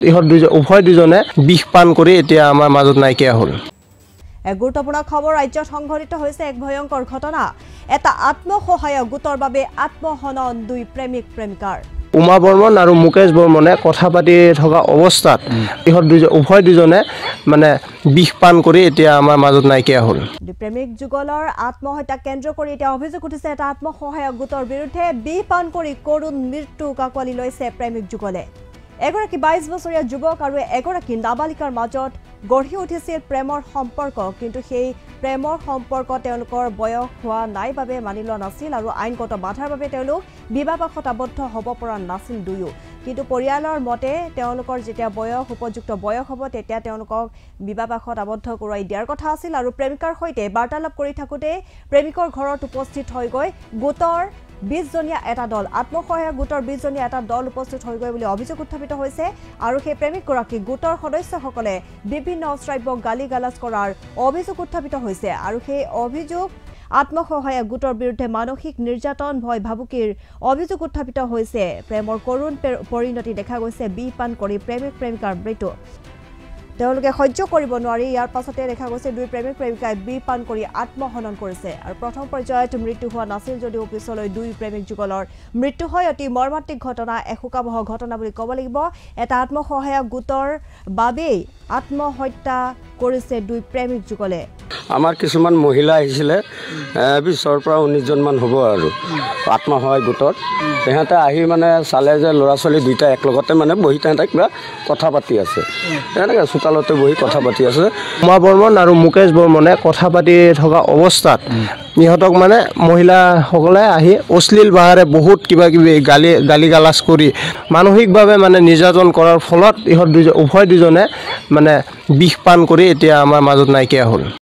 ইহত উভয় দুজনে বিষ পান কৰি এতিয়া আমাৰ মাজত নাইকিয়া হ'ল। এক গুৰুত্বপূৰ্ণ খবৰ ৰাজ্যত সংঘটিত হৈছে এক ভয়ংকৰ ঘটনা। এটা আত্মসহায়ক গোটৰ বাবে আত্মহনন দুই প্ৰেমিক প্ৰেমিকাৰ। উমা বৰ্মন আৰু মুকেশ বৰ্মনে কথা পাতি থকা অৱস্থাত ইহত উভয় দুজনে মানে বিষ পান কৰি এতিয়া আমাৰ মাজত নাইকিয়া হ'ল। প্ৰেমিক যুগলৰ আত্মহত্যা কেন্দ্ৰ কৰি এতিয়া অভিযোগ উঠিছে এটা আত্মসহায়ক গোটৰ বিৰুদ্ধে। বিষ পান কৰি কৰুণ মৃত্যু কাকোৱালি লৈছে প্ৰেমিক যুগলে। এগৰাকী 22 বছৰীয়া যুৱক আৰু এগৰাকী নাবালিকাৰ মাজত গঢ়ি উঠিছিল প্ৰেমৰ সম্পৰ্ক, কিন্তু সেই প্ৰেমৰ সম্পৰ্ক তেওঁলোকৰ বয়স হোৱা নাই বাবে মানি লোৱা নাছিল আৰু আইনগত বাধাৰ বাবে তেওঁলোক বিবাহপাশত আবদ্ধ হ'ব পৰা নাছিল দুয়ো। কিন্তু পৰিয়ালৰ মতে তেওঁলোকৰ যেতিয়া উপযুক্ত বয়স হ'ব তেতিয়া তেওঁলোকক বিবাহপাশত আবদ্ধ কৰোৱাই দিয়াৰ কথা আছিল আৰু প্ৰেমিকাৰ সৈতে বাৰ্তালাপ কৰি থাকোঁতে প্ৰেমিকৰ ঘৰত উপস্থিত হৈ গৈ গোটৰ 20জনীয়া এটা দল আত্মসহায়ক গোটৰ 20জনীয়া এটা দল উপস্থিত হৈ গৈ বুলি অভিযোগ উত্থাপিত হৈছে আৰু সেই প্ৰেমিকগৰাকী গোটৰ সদস্যসকলে বিভিন্ন অশ্ৰাব্য গালি গালাজ কৰাৰ অভিযোগ উত্থাপিত হৈছে আৰু সেই অভিযোগ আত্মসহায়ক গোটৰ বিৰুদ্ধে মানসিক নিৰ্যাতন ভয় ভাবুকিৰ অভিযোগ উত্থাপিত হৈছে। প্ৰেমৰ কৰুণ পৰিণতি দেখা গৈছে বিষ পান কৰি প্ৰেমিক প্ৰেমিকাৰ মৃত্যু। তেওঁলোকে সহ্য কৰিব নোৱাৰি ইয়াৰ পাছতে দেখা গৈছে দুই প্ৰেমিক প্ৰেমিকাই বিষ পান কৰি আত্মহনন কৰিছে আৰু প্ৰথম পৰ্যায়ত মৃত্যু হোৱা নাছিল যদিও পিছলৈ দুই প্ৰেমিক যুগলৰ মৃত্যু হয়। অতি মৰ্মান্তিক ঘটনা, এশোকাবহ ঘটনা বুলি ক'ব লাগিব। এটা আত্মসহায়ক গোটৰ বাবেই আত্মহত্যা কৰিছে দুই প্ৰেমিক যুগলে। আমাৰ কিছুমান মহিলা আহিছিলে 20ৰ পৰা 19জনমান হ'ব আৰু আত্মসহায়ক গোটত। তেহেঁতে আহি মানে চালে যে ল'ৰা ছোৱালী দুইটা একলগতে মানে বহি তেহেঁতে কিবা কথা পাতি আছে, তেনেকৈ চোতালতে বহি কথা পাতি আছে। উমা বৰ্মন আৰু মুকেশ বৰ্মনে কথা পাতি থকা অৱস্থাত ইহঁতক মানে মহিলাসকলে আহি অশ্লীল ভাষাৰে বহুত কিবা কিবি গালি গালাজ কৰি মানসিকভাৱে মানে নিৰ্যাতন কৰাৰ ফলত ইহঁত উভয় দুজনে মানে বিষ পান কৰি এতিয়া আমাৰ মাজত নাইকিয়া হ'ল।